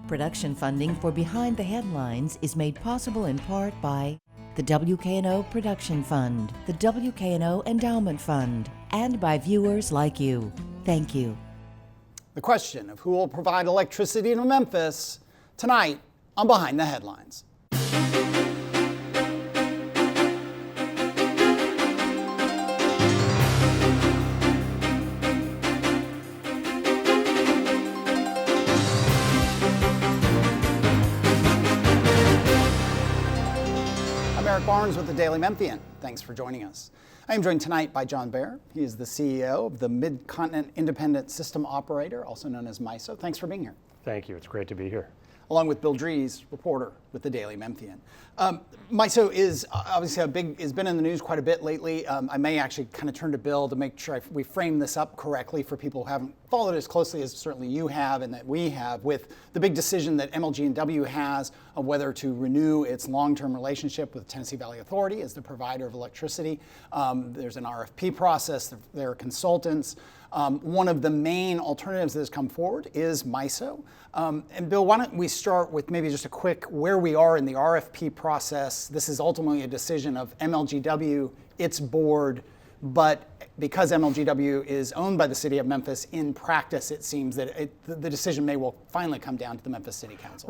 Production funding for Behind the Headlines is made possible in part by the WKNO Production Fund, the WKNO Endowment Fund, and by viewers like you. Thank you. The question of who will provide electricity to Memphis tonight on Behind the Headlines. Eric Barnes with the Daily Memphian. Thanks for joining us. I am joined tonight by John Baer. He is the CEO of the Mid-Continent Independent System Operator, also known as MISO. Thanks for being here. Thank you. It's great to be here. Along with Bill Dries, reporter with the Daily Memphian. MISO is obviously has been in the news quite a bit lately. I may actually kind of turn to Bill to make sure we frame this up correctly for people who haven't followed as closely as certainly you have and that we have, with the big decision that MLG&W has of whether to renew its long-term relationship with Tennessee Valley Authority as the provider of electricity. There's an RFP process. There are consultants. One of the main alternatives that has come forward is MISO. And Bill, why don't we start with maybe just a quick where we are in the RFP process. This is ultimately a decision of MLG&W, its board, but because MLG&W is owned by the city of Memphis, in practice it seems that the decision will finally come down to the Memphis City Council.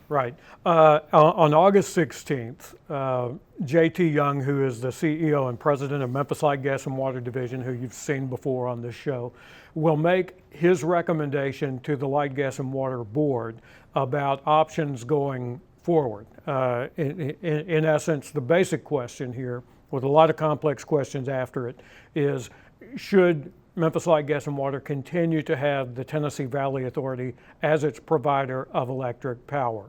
Right. On August 16th, J.T. Young, who is the CEO and president of Memphis Light Gas and Water Division, who you've seen before on this show, will make his recommendation to the Light Gas and Water Board about options going forward. In essence, the basic question here, with a lot of complex questions after it, is should Memphis Light Gas and Water continue to have the Tennessee Valley Authority as its provider of electric power?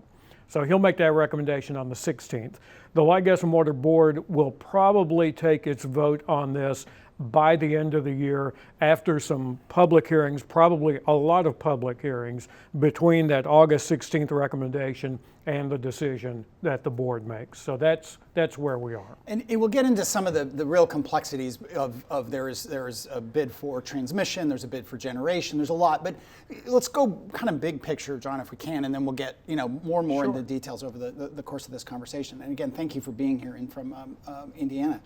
So he'll make that recommendation on the 16th. The Light Gas and Water Board will probably take its vote on this by the end of the year after some public hearings, probably a lot of public hearings between that August 16th recommendation and the decision that the board makes. So that's where we are. And it will get into some of the real complexities of there's a bid for transmission, there's a bid for generation, there's a lot. But let's go kind of big picture, John, if we can, and then we'll get more and more into the details over the course of this conversation. And again, thank you for being here in from Indiana.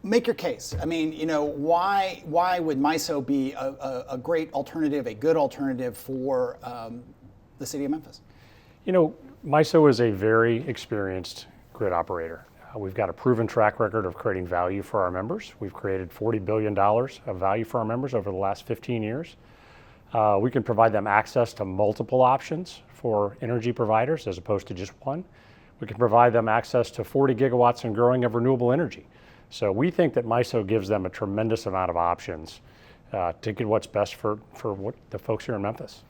Make your case. I mean, why would MISO be a great alternative, a good alternative for the city of Memphis? MISO is a very experienced grid operator. We've got a proven track record of creating value for our members. We've created $40 billion of value for our members over the last 15 years. We can provide them access to multiple options for energy providers as opposed to just one. We can provide them access to 40 gigawatts and growing of renewable energy. So we think that MISO gives them a tremendous amount of options to get what's best for what the folks here in Memphis.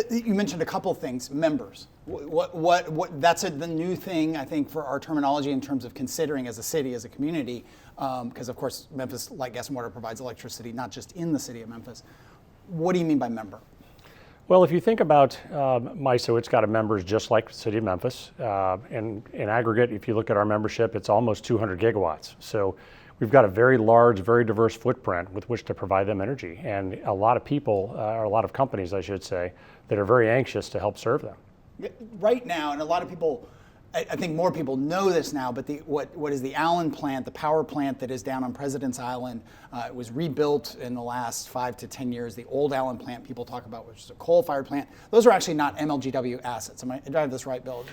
You mentioned a couple things. Members. That's the new thing, I think, for our terminology in terms of considering as a city, as a community, because of course Memphis Light Gas and Water provides electricity not just in the city of Memphis. What do you mean by member? Well, if you think about MISO, it's got members just like the city of Memphis. And in aggregate, if you look at our membership, it's almost 200 gigawatts. So we've got a very large, very diverse footprint with which to provide them energy. And a lot of people, or a lot of companies, I should say, that are very anxious to help serve them. Right now, and a lot of people, I think more people know this now, but what is the Allen plant, the power plant that is down on President's Island, it was rebuilt in the last 5 to 10 years. The old Allen plant people talk about, which is a coal-fired plant, those are actually not MLG&W assets. Do I have this right, Bill?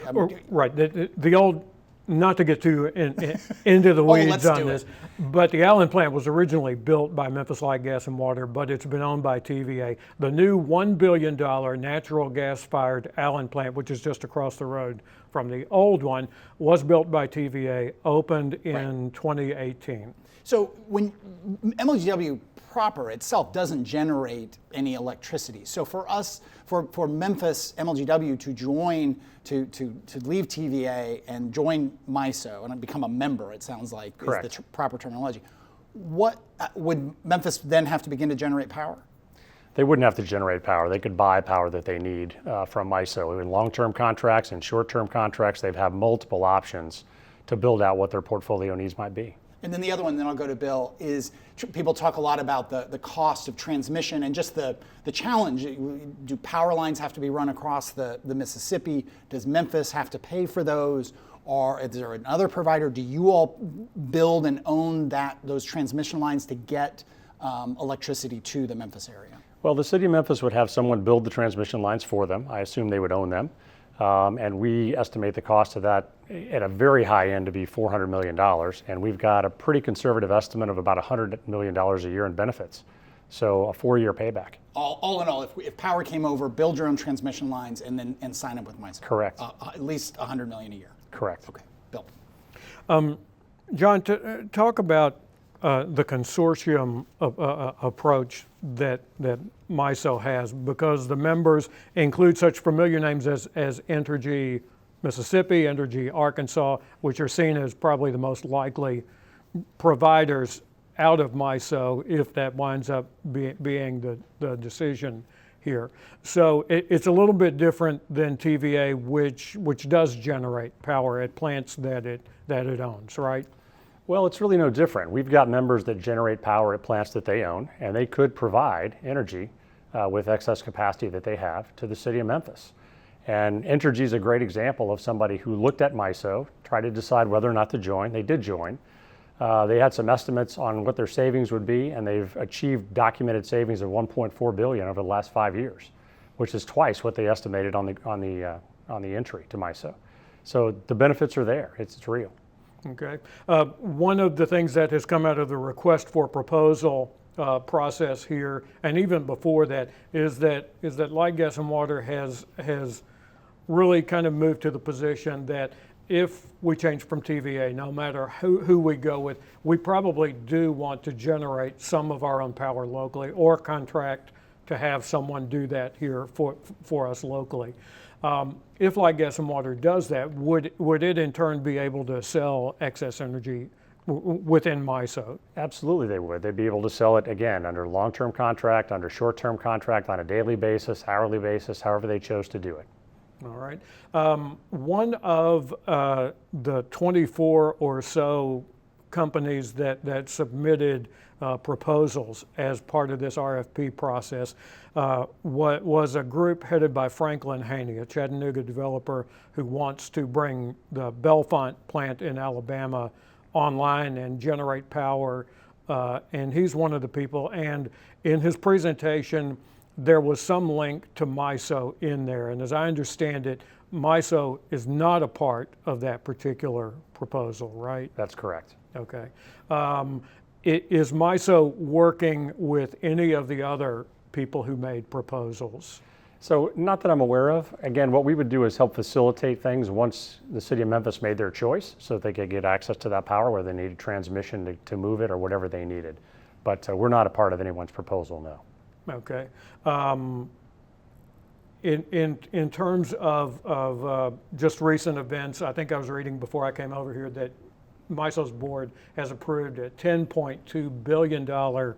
Right. The old, not to get too into the weeds on this, but the Allen plant was originally built by Memphis Light Gas and Water, but it's been owned by TVA. The new $1 billion natural gas-fired Allen plant, which is just across the road from the old one, was built by TVA, opened in 2018. So when MLG&W proper itself doesn't generate any electricity. So for us, for Memphis MLG&W to join, to leave TVA and join MISO and become a member, it sounds like Correct. is the proper terminology. What would Memphis then have to begin to generate power? They wouldn't have to generate power. They could buy power that they need from MISO. In long-term contracts and short-term contracts, they'd have multiple options to build out what their portfolio needs might be. And then the other one, then I'll go to Bill, is people talk a lot about the cost of transmission and just the challenge. Do power lines have to be run across the Mississippi? Does Memphis have to pay for those? Or is there another provider? Do you all build and own those transmission lines to get electricity to the Memphis area? Well, the city of Memphis would have someone build the transmission lines for them. I assume they would own them. And we estimate the cost of that at a very high end to be $400 million. And we've got a pretty conservative estimate of about $100 million a year in benefits. So a 4-year payback. All in all, if power came over, build your own transmission lines and sign up with MISO. Correct. At least $100 million a year. Correct. Okay, Bill. John, talk about the consortium approach that MISO has, because the members include such familiar names as Entergy Mississippi, Entergy Arkansas, which are seen as probably the most likely providers out of MISO if that winds up being the decision here. So it's a little bit different than TVA, which does generate power at plants that it owns, right? Well, it's really no different. We've got members that generate power at plants that they own, and they could provide energy with excess capacity that they have to the city of Memphis. And Entergy is a great example of somebody who looked at MISO, tried to decide whether or not to join. They did join. They had some estimates on what their savings would be, and they've achieved documented savings of $1.4 billion over the last 5 years, which is twice what they estimated on the entry to MISO. So the benefits are there. It's real. Okay. One of the things that has come out of the request for proposal process here, and even before that, is that Light, Gas, and Water has really kind of moved to the position that if we change from TVA, no matter who we go with, we probably do want to generate some of our own power locally or contract to have someone do that here for us locally. If Light, Gas, and Water does that, would it in turn be able to sell excess energy within MISO? Absolutely they would. They'd be able to sell it, again, under long-term contract, under short-term contract, on a daily basis, hourly basis, however they chose to do it. All right. One of the 24 or so companies that submitted proposals as part of this RFP process was a group headed by Franklin Haney, a Chattanooga developer who wants to bring the Bellefonte plant in Alabama online and generate power. And he's one of the people. And in his presentation, there was some link to MISO in there. And as I understand it, MISO is not a part of that particular proposal, right? That's correct. Okay. Is MISO working with any of the other people who made proposals? So not that I'm aware of. Again, what we would do is help facilitate things once the city of Memphis made their choice so that they could get access to that power, whether they needed transmission to move it or whatever they needed. But we're not a part of anyone's proposal, no. Okay. In terms of just recent events, I think I was reading before I came over here that MISO's board has approved a $10.2 billion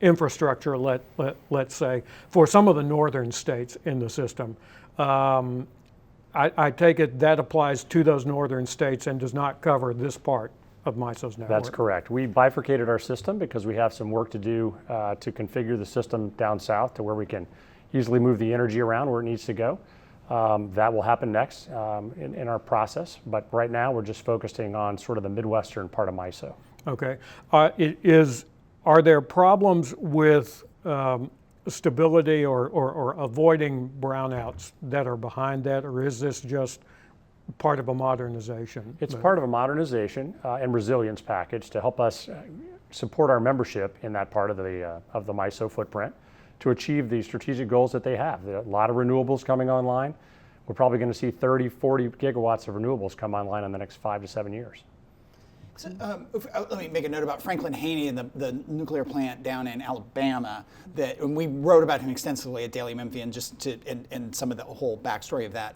infrastructure, let's say, for some of the northern states in the system. I take it that applies to those northern states and does not cover this part of MISO's network. That's correct. We bifurcated our system because we have some work to do to configure the system down south to where we can easily move the energy around where it needs to go. That will happen next in our process, but right now we're just focusing on sort of the Midwestern part of MISO. Okay. Are there problems with stability or avoiding brownouts that are behind that, or is this just part of a modernization? It's part of a modernization and resilience package to help us support our membership in that part of the MISO footprint to achieve the strategic goals that they have. There are a lot of renewables coming online. We're probably going to see 30, 40 gigawatts of renewables come online in the next 5 to 7 years. So, let me make a note about Franklin Haney and the nuclear plant down in Alabama. And we wrote about him extensively at Daily Memphian, and some of the whole backstory of that.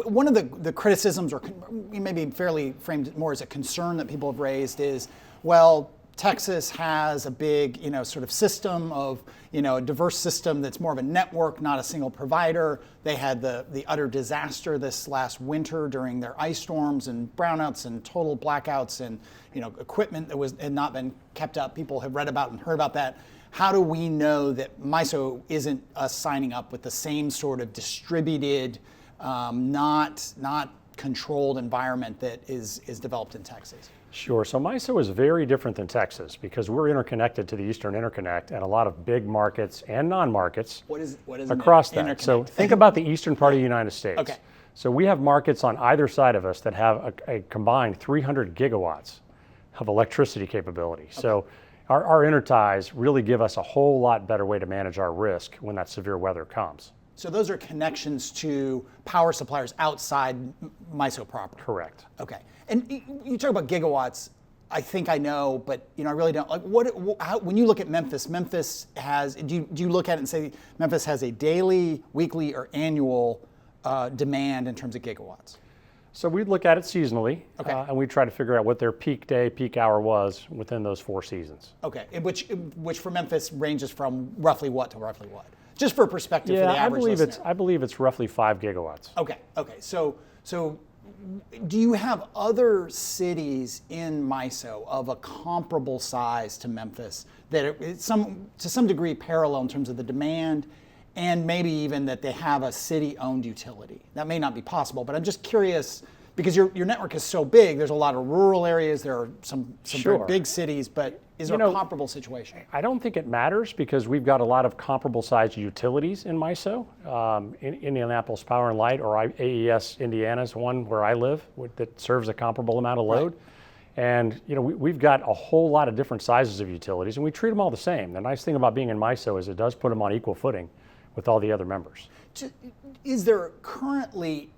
One of the criticisms, or maybe fairly framed more as a concern that people have raised, is, well, Texas has a big, sort of system of, a diverse system that's more of a network, not a single provider. They had the utter disaster this last winter during their ice storms and brownouts and total blackouts and, equipment that had not been kept up. People have read about and heard about that. How do we know that MISO isn't us signing up with the same sort of distributed, not controlled environment that is developed in Texas? Sure. So MISO is very different than Texas because we're interconnected to the Eastern Interconnect and a lot of big markets and non-markets what is across that. interconnect? So think about the eastern part of the United States. Okay. So we have markets on either side of us that have a combined 300 gigawatts of electricity capability. Okay. So our interties really give us a whole lot better way to manage our risk when that severe weather comes. So those are connections to power suppliers outside MISO proper? Correct. Okay. And you talk about gigawatts, I think I know, but I really don't. Like, when you look at Memphis, Memphis has, do you look at it and say Memphis has a daily, weekly, or annual demand in terms of gigawatts? So we'd look at it seasonally, okay. And we try to figure out what their peak day, peak hour was within those 4 seasons. Okay, which for Memphis ranges from roughly what to roughly what? Just for perspective for the average listener. I believe it's roughly 5 gigawatts. Okay. So do you have other cities in MISO of a comparable size to Memphis that are to some degree parallel in terms of the demand, and maybe even that they have a city-owned utility? That may not be possible, but I'm just curious because your network is so big. There's a lot of rural areas. There are some Sure. very big cities, but is there a comparable situation? I don't think it matters because we've got a lot of comparable sized utilities in MISO. Indianapolis Power and Light, or AES Indiana, is one where I live that serves a comparable amount of load. Right. And we've got a whole lot of different sizes of utilities, and we treat them all the same. The nice thing about being in MISO is it does put them on equal footing with all the other members. Is there currently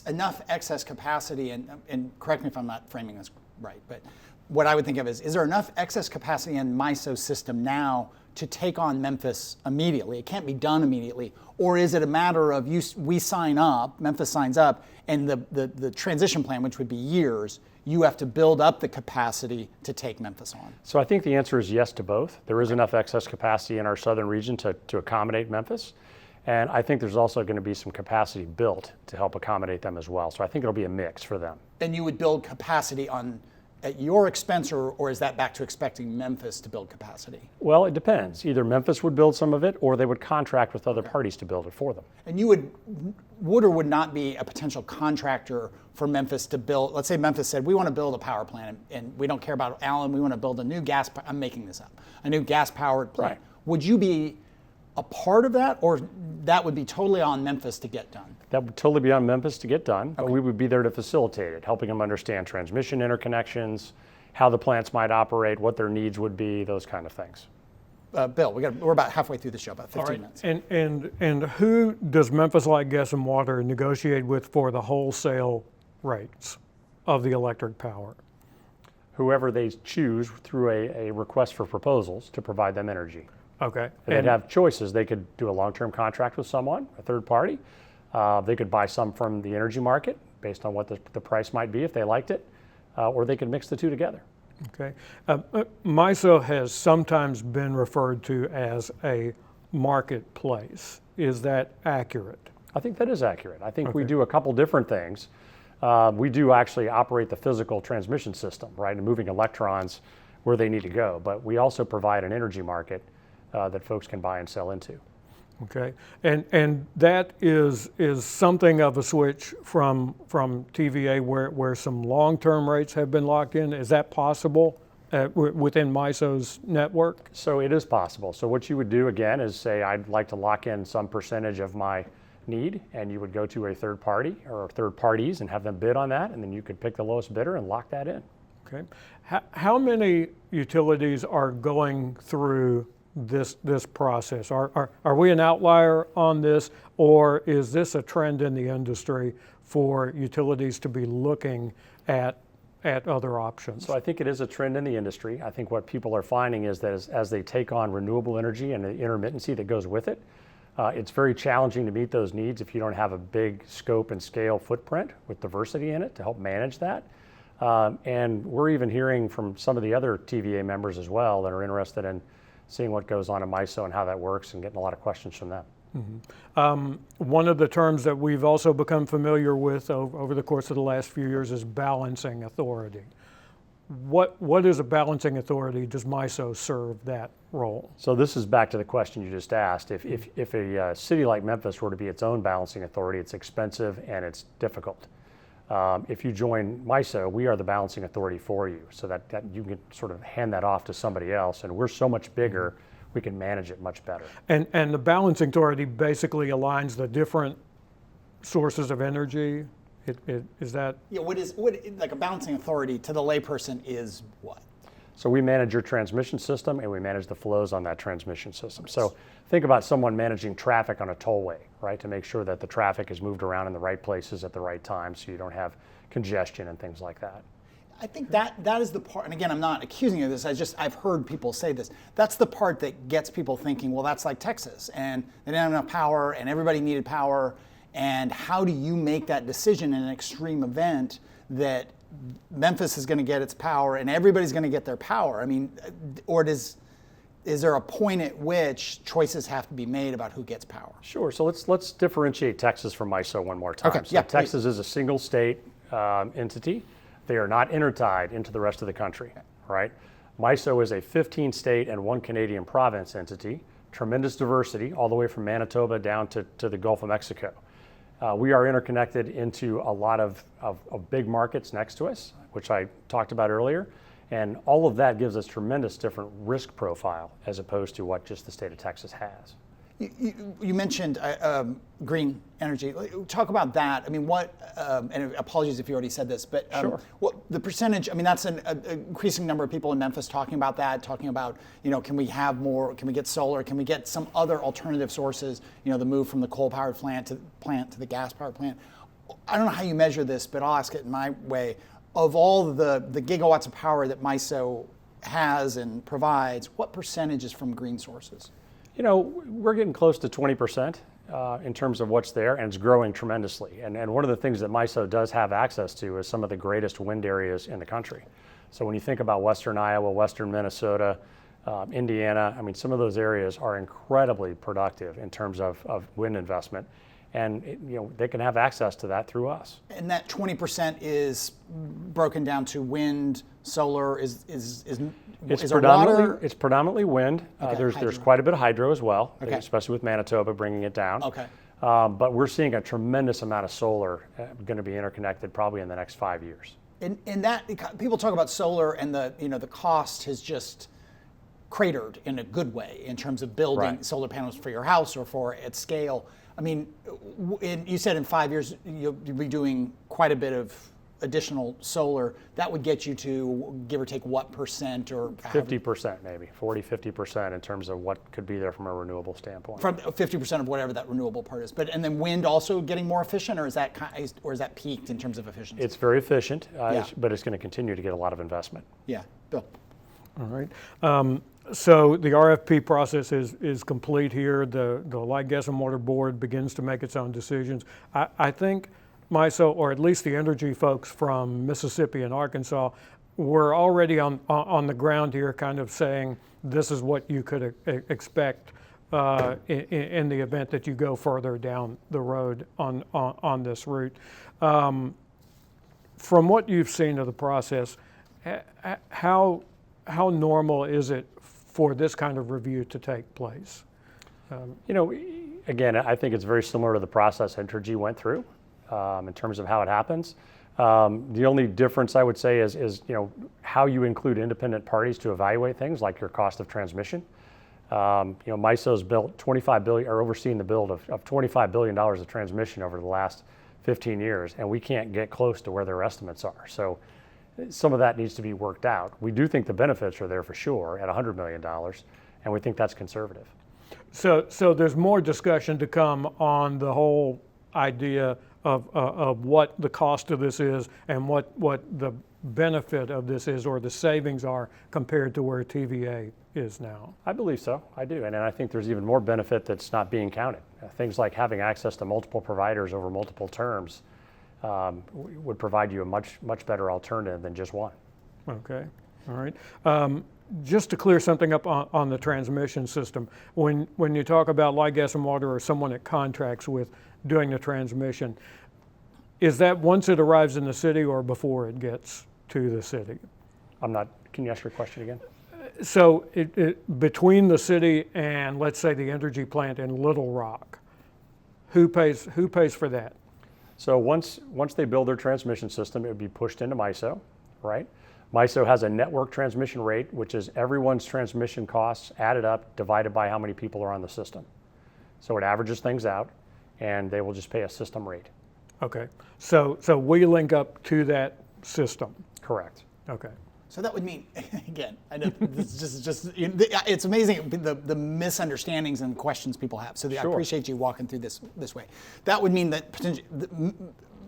enough excess capacity, and correct me if I'm not framing this right, but what I would think of is there enough excess capacity in MISO system now to take on Memphis immediately? It can't be done immediately. Or is it a matter of we sign up, Memphis signs up, and the transition plan, which would be years, you have to build up the capacity to take Memphis on? So I think the answer is yes to both. There is enough excess capacity in our southern region to accommodate Memphis. And I think there's also going to be some capacity built to help accommodate them as well. So I think it'll be a mix for them. And you would build capacity at your expense, or is that back to expecting Memphis to build capacity? Well, it depends. Either Memphis would build some of it, or they would contract with other parties to build it for them. And you would or would not be a potential contractor for Memphis to build? Let's say Memphis said, we want to build a power plant, and we don't care about Allen, we want to build a new I'm making this up, a new gas-powered plant. Right. Would you be a part of that, or that would be totally on Memphis to get done? That would totally be on Memphis to get done, but we would be there to facilitate it, helping them understand transmission interconnections, how the plants might operate, what their needs would be, those kind of things. Bill, we're about halfway through the show, about 15 minutes. And who does Memphis Light Gas and Water negotiate with for the wholesale rates of the electric power? Whoever they choose through a request for proposals to provide them energy. Okay. And they'd have choices. They could do a long-term contract with someone, a third party. They could buy some from the energy market based on what the price might be if they liked it, or they could mix the two together. Okay. MISO has sometimes been referred to as a marketplace. Is that accurate? I think that is accurate. I think we do a couple different things. We do actually operate the physical transmission system, right, and moving electrons where they need to go. But we also provide an energy market that folks can buy and sell into. Okay, and that is something of a switch from TVA where some long-term rates have been locked in. Is that possible within MISO's network? So it is possible. So what you would do again is say, I'd like to lock in some percentage of my need, and you would go to a third party or third parties and have them bid on that, and then you could pick the lowest bidder and lock that in. Okay, how many utilities are going through this process? Are we an outlier on this, or is this a trend in the industry for utilities to be looking at other options? So I think it is a trend in the industry. I think what people are finding is that as they take on renewable energy and the intermittency that goes with it, it's very challenging to meet those needs if you don't have a big scope and scale footprint with diversity in it to help manage that. And we're even hearing from some of the other TVA members as well that are interested in seeing what goes on in MISO and how that works, and getting a lot of questions from them. One of the terms that we've also become familiar with over the course of the last few years is balancing authority. What is a balancing authority? Does MISO serve that role? So this is back to the question you just asked. If a city like Memphis were to be its own balancing authority, it's expensive and it's difficult. If you join MISO, we are the balancing authority for you, so that you can sort of hand that off to somebody else, and we're so much bigger, we can manage it much better. And the balancing authority basically aligns the different sources of energy. Is that? Yeah, what like a balancing authority to the layperson is what? So we manage your transmission system, and we manage the flows on that transmission system. So think about someone managing traffic on a tollway, right? To make sure that the traffic is moved around in the right places at the right time, so you don't have congestion and things like that. I think that is the part, and again, I'm not accusing you of this, I've heard people say this. That's the part that gets people thinking, well, that's like Texas, and they didn't have enough power, and everybody needed power, and how do you make that decision in an extreme event that Memphis is going to get its power and everybody's going to get their power? I mean, or is there a point at which choices have to be made about who gets power? Sure. So let's differentiate Texas from MISO one more time. Okay. So Yeah, Texas is a single state entity. They are not intertied into the rest of the country, right? MISO is a 15 state and 1 Canadian province entity. Tremendous diversity all the way from Manitoba down to the Gulf of Mexico. We are interconnected into a lot of big markets next to us, which I talked about earlier. And all of that gives us tremendous different risk profile as opposed to what just the state of Texas has. You mentioned green energy. Talk about that. I mean, and apologies if you already said this, but Sure. What the percentage, I mean, that's an increasing number of people in Memphis talking about that, talking about, can we have more, can we get solar, can we get some other alternative sources, the move from the coal-powered plant to the gas-powered plant. I don't know how you measure this, but I'll ask it in my way. Of all the gigawatts of power that MISO has and provides, what percentage is from green sources? We're getting close to 20% in terms of what's there, and it's growing tremendously. And one of the things that MISO does have access to is some of the greatest wind areas in the country. So when you think about western Iowa, western Minnesota, Indiana, I mean, some of those areas are incredibly productive in terms of wind investment. And they can have access to that through us. And that 20% is broken down to wind, solar, is water? It's predominantly wind. Okay, There's quite a bit of hydro as well, okay. especially with Manitoba bringing it down. Okay. But we're seeing a tremendous amount of solar going to be interconnected probably in the next 5 years. And that people talk about solar, and the cost has just cratered in a good way in terms of building Right. solar panels for your house or for at scale. I mean, you said in 5 years you'll be doing quite a bit of additional solar. That would get you to, give or take, what percent, or 50% maybe, 50% in terms of what could be there from a renewable standpoint. from 50% of whatever that renewable part is. And then wind also getting more efficient, or is that peaked in terms of efficiency? It's very efficient, Yeah. but it's going to continue to get a lot of investment. Yeah, Bill. All right. So the RFP process is complete here. The Light, Gas, and Water Board begins to make its own decisions. I think MISO, or at least the energy folks from Mississippi and Arkansas, were already on the ground here kind of saying this is what you could expect in the event that you go further down the road on this route. From what you've seen of the process, how normal is it for this kind of review to take place? Again, I think it's very similar to the process Entergy went through in terms of how it happens. The only difference I would say is how you include independent parties to evaluate things like your cost of transmission. MISO's built $25 billion, or overseen the build of $25 billion of transmission over the last 15 years, and we can't get close to where their estimates are. So some of that needs to be worked out. We do think the benefits are there for sure at $100 million, and we think that's conservative. So there's more discussion to come on the whole idea of what the cost of this is and what the benefit of this is, or the savings are, compared to where TVA is now. I believe so, I do, and I think there's even more benefit that's not being counted. Things like having access to multiple providers over multiple terms would provide you a much better alternative than just one. Okay, all right. Just to clear something up on the transmission system, when you talk about Light, Gas, and Water or someone that contracts with doing the transmission, is that once it arrives in the city or before it gets to the city? Can you ask your question again? So between the city and, let's say, the energy plant in Little Rock, who pays for that? So once they build their transmission system, it would be pushed into MISO, right? MISO has a network transmission rate, which is everyone's transmission costs added up, divided by how many people are on the system. So it averages things out, and they will just pay a system rate. Okay, so we link up to that system. Correct. Okay. So that would mean, again, I know this is just it's amazing the misunderstandings and questions people have. So I appreciate you walking through this way. That would mean that potentially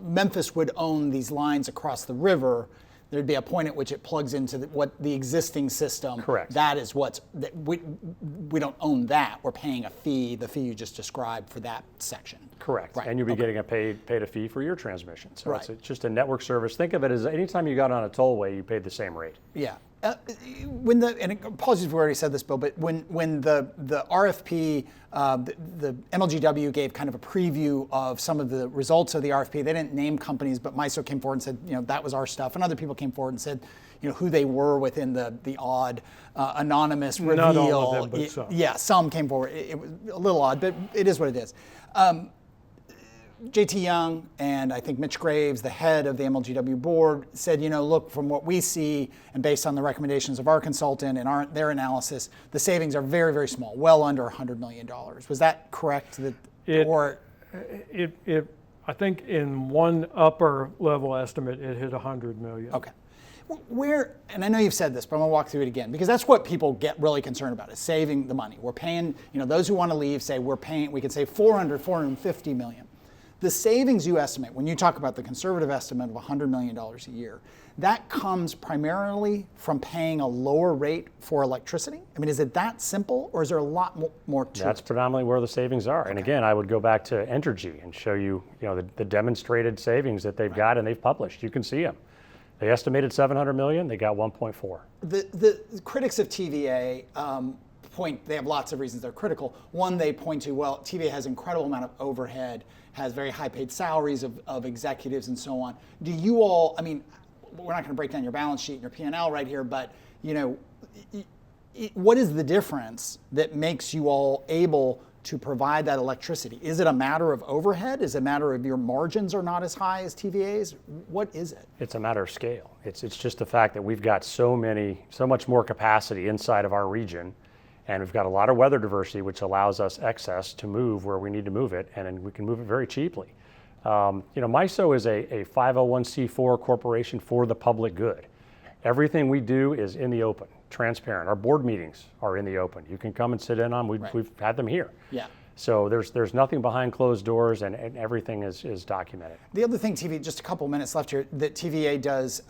Memphis would own these lines across the river. There'd be a point at which it plugs into what the existing system. Correct. That is we don't own that. We're paying a fee, the fee you just described for that section. Correct. Right. And you'll be getting paid a fee for your transmission. So Right. it's just a network service. Think of it as anytime you got on a tollway, you paid the same rate. Yeah. And apologies if we already said this, Bill, but when the RFP, the MLGW gave kind of a preview of some of the results of the RFP. They didn't name companies, but MISO came forward and said, that was our stuff. And other people came forward and said, who they were within the odd anonymous reveal. Not all of them, but some. Yeah, some came forward. It was a little odd, but it is what it is. JT Young and I think Mitch Graves, the head of the MLGW board, said, look, from what we see and based on the recommendations of our consultant and their analysis, the savings are very, very small, well under $100 million. Was that correct? I think in one upper level estimate, it hit 100 million. Okay. And I know you've said this, but I'm going to walk through it again because that's what people get really concerned about is saving the money. We're paying, those who want to leave say we can save 450 million. The savings you estimate, when you talk about the conservative estimate of $100 million a year, that comes primarily from paying a lower rate for electricity? I mean, is it that simple, or is there a lot more to it? That's predominantly where the savings are. Okay. And again, I would go back to Entergy and show you, the demonstrated savings that they've got and they've published. You can see them. They estimated 700 million, they got 1.4. The critics of TVA they have lots of reasons they're critical. One, they point to, well, TVA has an incredible amount of overhead, has very high paid salaries of executives and so on. Do you all, we're not going to break down your balance sheet and your P&L right here, but what is the difference that makes you all able to provide that electricity? Is it a matter of overhead? Is it a matter of your margins are not as high as TVA's? What is it? It's a matter of scale. It's just the fact that we've got so much more capacity inside of our region, and we've got a lot of weather diversity, which allows us excess to move where we need to move it, and we can move it very cheaply. MISO is a 501c4 corporation for the public good. Everything we do is in the open, transparent. Our board meetings are in the open. You can come and sit in on. We've had them here. Yeah. So there's nothing behind closed doors, and everything is documented. The other thing, TVA, just a couple minutes left here, that TVA does,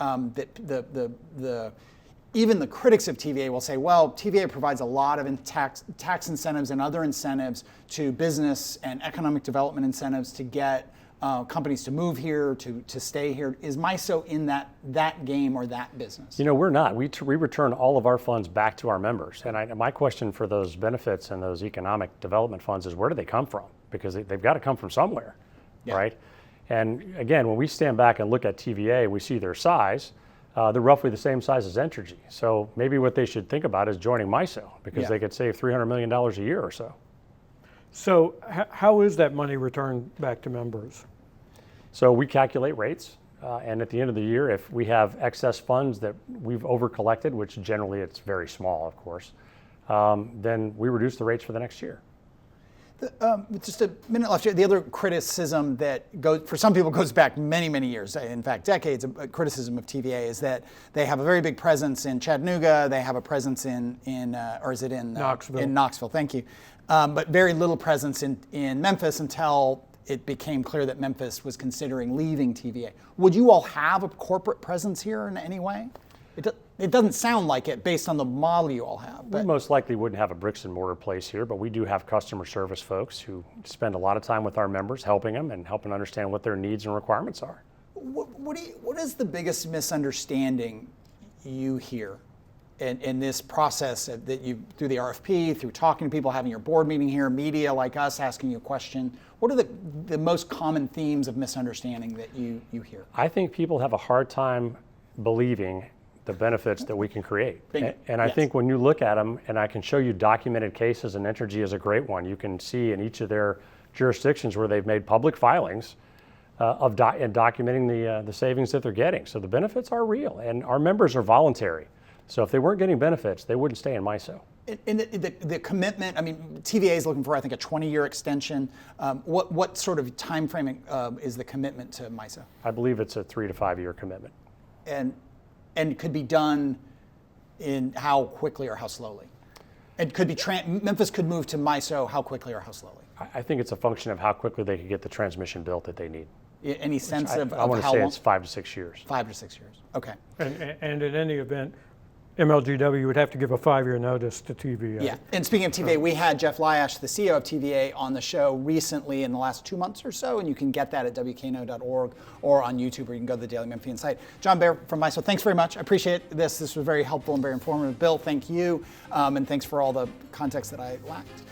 even the critics of TVA will say, well, TVA provides a lot of tax incentives and other incentives to business and economic development incentives to get companies to move here, to stay here. Is MISO in that game or that business? We're not. We return all of our funds back to our members. And my question for those benefits and those economic development funds is, where do they come from? Because they've got to come from somewhere, right? And again, when we stand back and look at TVA, we see their size. They're roughly the same size as Entergy. So maybe what they should think about is joining MISO, because they could save $300 million a year or so. So how is that money returned back to members? So we calculate rates, and at the end of the year, if we have excess funds that we've over-collected, which generally it's very small, of course, then we reduce the rates for the next year. Just a minute left here. The other criticism that for some people goes back many, many years, in fact, decades of criticism of TVA is that they have a very big presence in Chattanooga. They have a presence in Knoxville. In Knoxville, thank you. But very little presence in Memphis until it became clear that Memphis was considering leaving TVA. Would you all have a corporate presence here in any way? It doesn't sound like it based on the model you all have. We most likely wouldn't have a bricks and mortar place here, but we do have customer service folks who spend a lot of time with our members, helping them and helping understand what their needs and requirements are. What is the biggest misunderstanding you hear in this process that you, through the RFP, through talking to people, having your board meeting here, media like us asking you a question? What are the most common themes of misunderstanding that you hear? I think people have a hard time believing the benefits that we can create. And I think when you look at them, and I can show you documented cases, and Entergy is a great one, you can see in each of their jurisdictions where they've made public filings and documenting the savings that they're getting. So the benefits are real, and our members are voluntary. So if they weren't getting benefits, they wouldn't stay in MISO. And the commitment, I mean, TVA is looking for, I think, a 20-year extension. What sort of time frame is the commitment to MISO? I believe it's a 3 to 5 year commitment. And it could be done in how quickly or how slowly? It could be, Memphis could move to MISO how quickly or how slowly? I think it's a function of how quickly they could get the transmission built that they need. Any sense of I want to how say long? it's 5 to 6 years. 5 to 6 years, okay. And in any event, MLGW would have to give a 5-year notice to TVA. Yeah, and speaking of TVA, we had Jeff Lyash, the CEO of TVA, on the show recently in the last 2 months or so, and you can get that at WKNO.org or on YouTube, or you can go to the Daily Memphian site. John Baer from MISO, thanks very much. I appreciate this. This was very helpful and very informative. Bill, thank you, and thanks for all the context that I lacked.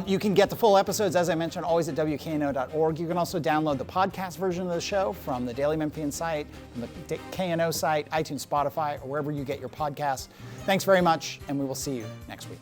You can get the full episodes, as I mentioned, always at WKNO.org. You can also download the podcast version of the show from the Daily Memphian site, from the KNO site, iTunes, Spotify, or wherever you get your podcasts. Thanks very much, and we will see you next week.